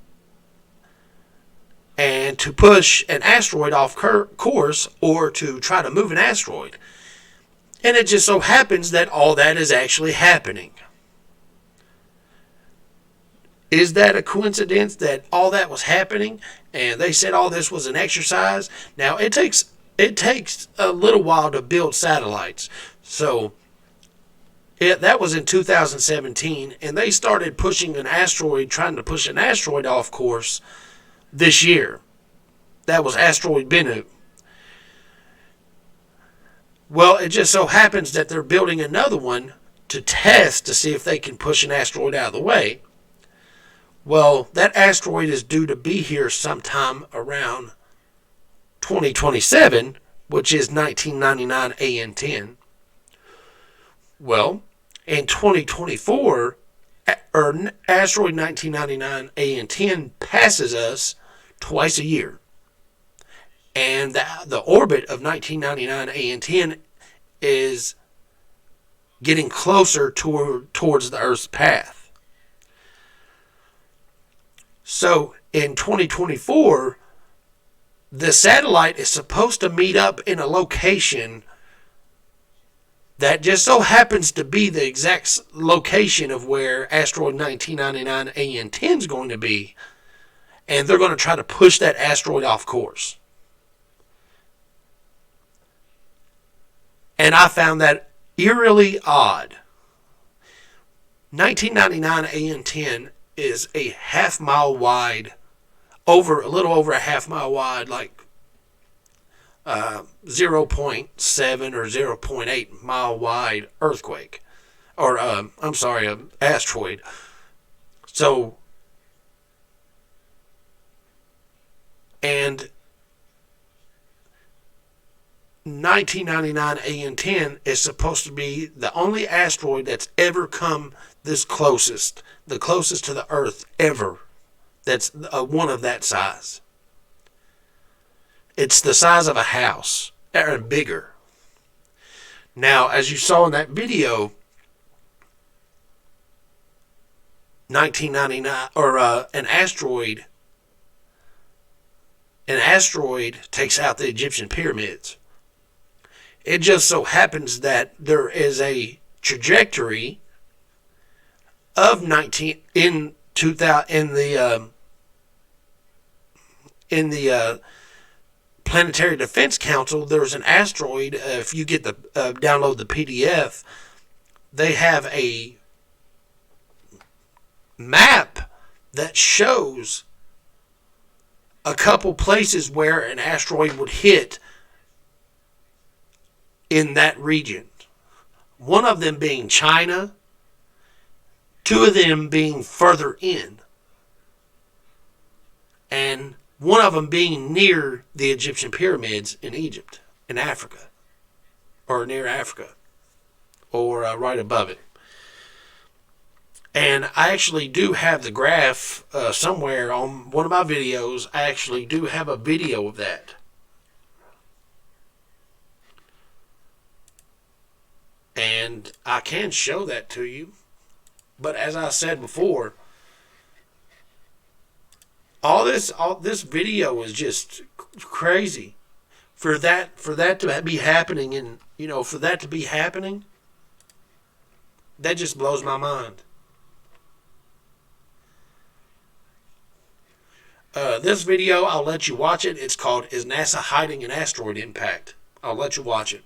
and to push an asteroid off course, or to try to move an asteroid. And it just so happens that all that is actually happening. Is that a coincidence that all that was happening and they said all this was an exercise? Now, it takes a little while to build satellites. So that was in 2017, and they started trying to push an asteroid off course this year. That was Asteroid Bennu. Well, it just so happens that they're building another one to test to see if they can push an asteroid out of the way. Well, that asteroid is due to be here sometime around 2027, which is 1999 AN10. Well, in 2024, asteroid 1999 AN10 passes us twice a year. And the orbit of 1999 AN10 is getting closer towards the Earth's path. So in 2024, the satellite is supposed to meet up in a location that just so happens to be the exact location of where asteroid 1999 AN10 is going to be. And they're going to try to push that asteroid off course. And I found that eerily odd. 1999 AN10 is a half-mile wide, a little over a half-mile wide, like 0.7 or 0.8 mile wide earthquake, or asteroid. So And 1999 AN10 is supposed to be the only asteroid that's ever come this closest, the closest to the Earth ever. That's one of that size. It's the size of a house, or bigger. Now, as you saw in that video, 1999, or an asteroid takes out the Egyptian pyramids. It just so happens that there is a trajectory of 19 in 2000 in the Planetary Defense Council. There's an asteroid. If you get the download the PDF, they have a map that shows a couple places where an asteroid would hit in that region. One of them being China, two of them being further in, and one of them being near the Egyptian pyramids in Egypt, in Africa, or near Africa, or right above it. And I actually do have the graph somewhere on one of my videos. I actually do have a video of that. And I can show that to you. But as I said before, all this video is just crazy. For that to be happening, and for that to be happening, that just blows my mind. This video, I'll let you watch it. It's called "Is NASA Hiding an Asteroid Impact?" I'll let you watch it.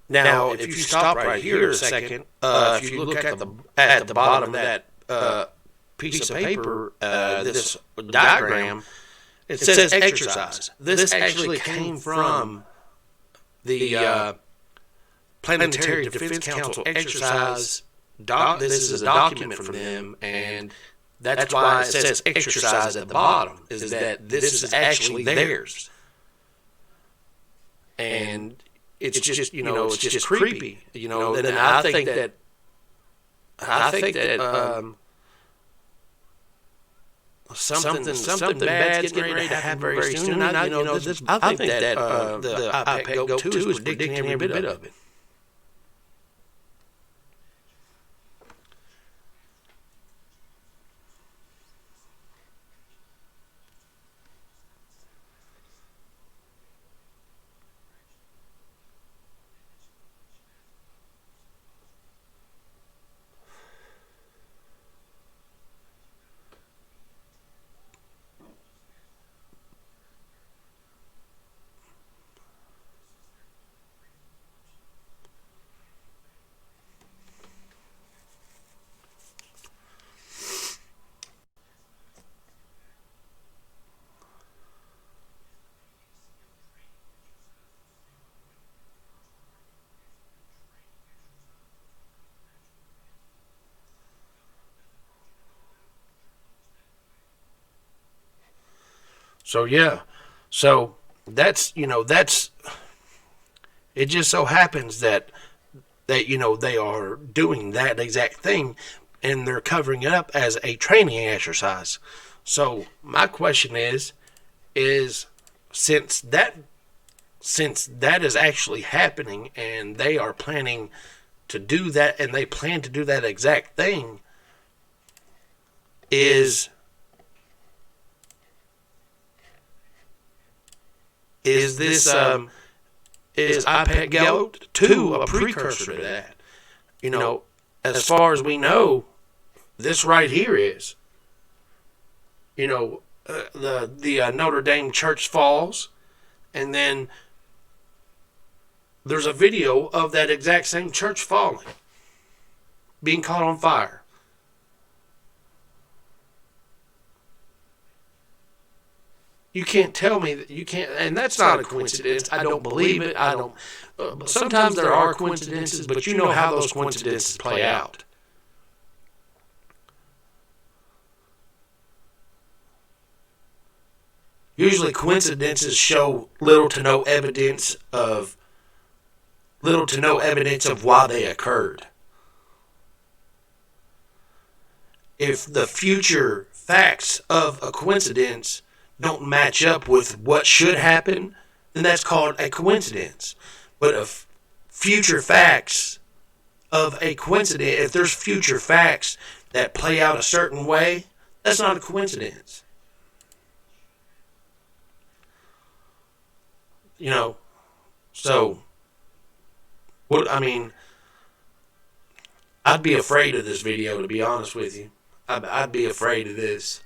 Now, if you stop right here a second, if you look at the bottom of that piece of paper, this diagram, it says exercise. This actually came from the Planetary Defense Council exercise. This is a document from them, and that's why it says exercise at the bottom, is that this is actually theirs. And it's just, it's just creepy, and I think that something bad's getting ready to happen very soon. I think that the IPEC Goat 2 is predicting every bit of it. So yeah, so that's it. Just so happens that they are doing that exact thing, and they're covering it up as a training exercise. So my question is since that is actually happening, and they are planning to do that, and they plan to do that exact thing, is this is IPEC Goat 2 a precursor to that? As far as we know, this right here is. The Notre Dame church falls, and then there's a video of that exact same church falling, being caught on fire. You can't tell me that you can't, and that's not a coincidence. I don't believe it. I don't. Sometimes there are coincidences, but you know how those coincidences play out. Usually, coincidences show little to no evidence of why they occurred. If the future facts of a coincidence don't match up with what should happen, then that's called a coincidence. But if future facts of a coincidence, if there's future facts that play out a certain way, that's not a coincidence. So I'd be afraid of this video, to be honest with you. I'd be afraid of this.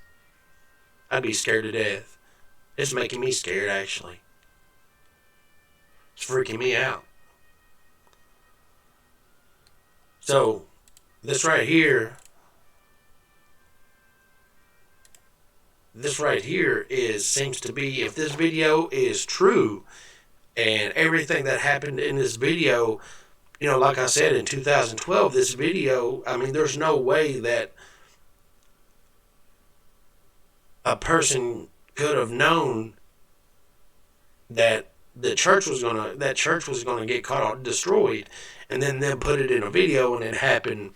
I'd be scared to death. It's making me scared, actually. It's freaking me out. So, this right here seems to be, if this video is true, and everything that happened in this video, like I said, in 2012, this video, there's no way that a person could have known that that church was gonna get caught destroyed, and then put it in a video, and it happened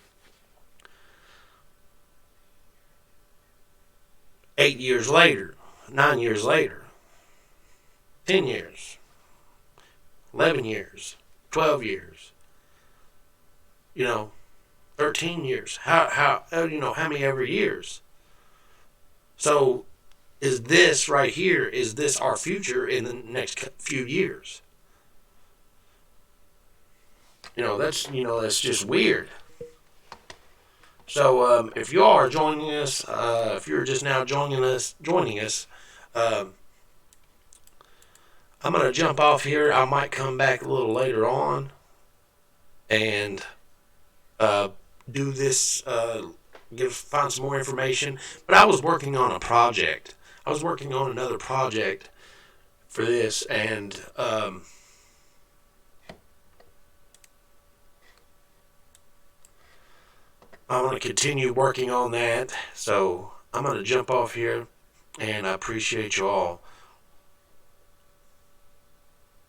8 years later, 9 years later, 10 years, 11 years, 12 years, 13 years. How many ever years? So, is this right here, is this our future in the next few years? That's just weird. So, if you are joining us, if you're just now joining us, I'm going to jump off here. I might come back a little later on and do this, find some more information. But I was working on a project. I was working on another project for this, and I want to continue working on that. So I'm going to jump off here, and I appreciate you all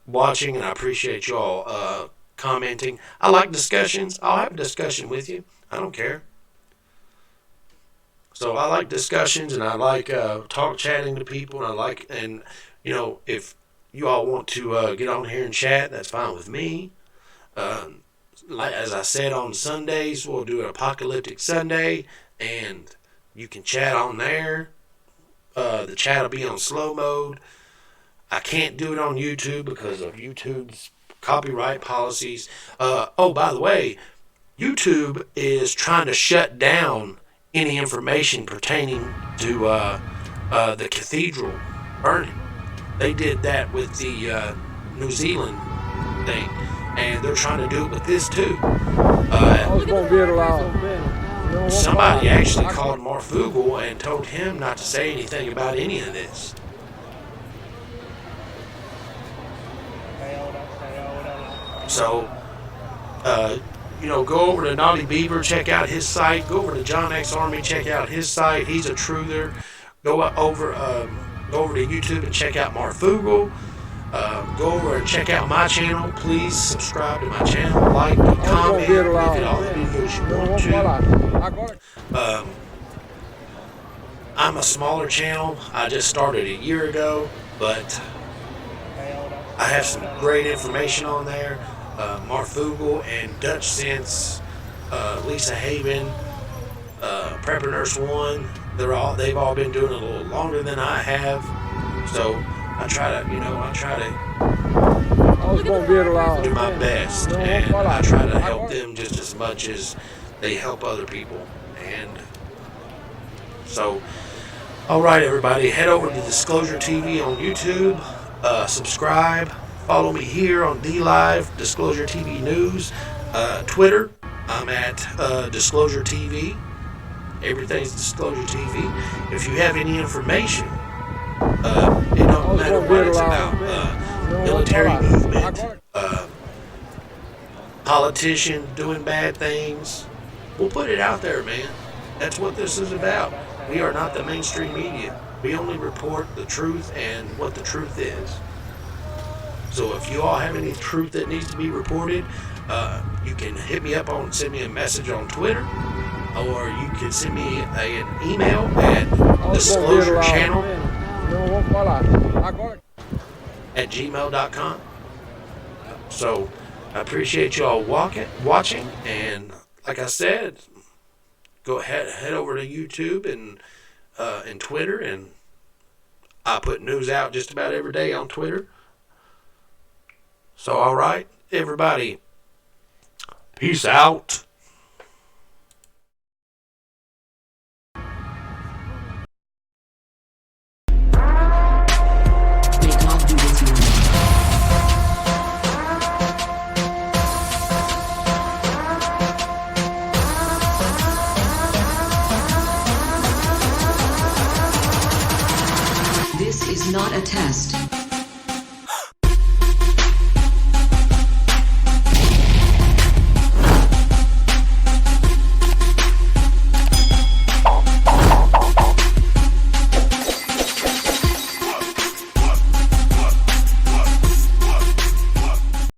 watching, and I appreciate you all commenting. I like discussions. I'll have a discussion with you. I don't care. So I like discussions, and I like chatting to people, and if you all want to get on here and chat, that's fine with me. As I said, on Sundays we'll do an Apocalyptic Sunday, and you can chat on there. The chat will be on slow mode. I can't do it on YouTube because of YouTube's copyright policies. By the way, YouTube is trying to shut down any information pertaining to the cathedral burning. They did that with the New Zealand thing, and they're trying to do it with this too. Somebody actually called Marfugel and told him not to say anything about any of this. So, go over to Naughty Beaver, check out his site. Go over to John X Army, check out his site. He's a truther. Go over to YouTube and check out Marfugel. Go over and check out my channel. Please subscribe to my channel, like, comment, look at all the videos you want to. I'm a smaller channel. I just started a year ago, but I have some great information on there. Marfugel and Dutch Sense, Lisa Haven, Prepper Nurse One. They've all been doing it a little longer than I have. So I try to do my best, and I try to help them just as much as they help other people. And so, all right, everybody, head over to Disclosure TV on YouTube, subscribe, follow me here on DLive, Disclosure TV News, Twitter. I'm at Disclosure TV. Everything's Disclosure TV. If you have any information, it don't matter what it's about, military movement, politicians doing bad things, we'll put it out there, man. That's what this is about. We are not the mainstream media. We only report the truth and what the truth is. So if you all have any truth that needs to be reported, you can hit me up send me a message on Twitter, or you can send me an email at disclosurechannel@gmail.com. So I appreciate you all watching, and like I said, go ahead, head over to YouTube and Twitter, and I put news out just about every day on Twitter. So all right, everybody, peace out.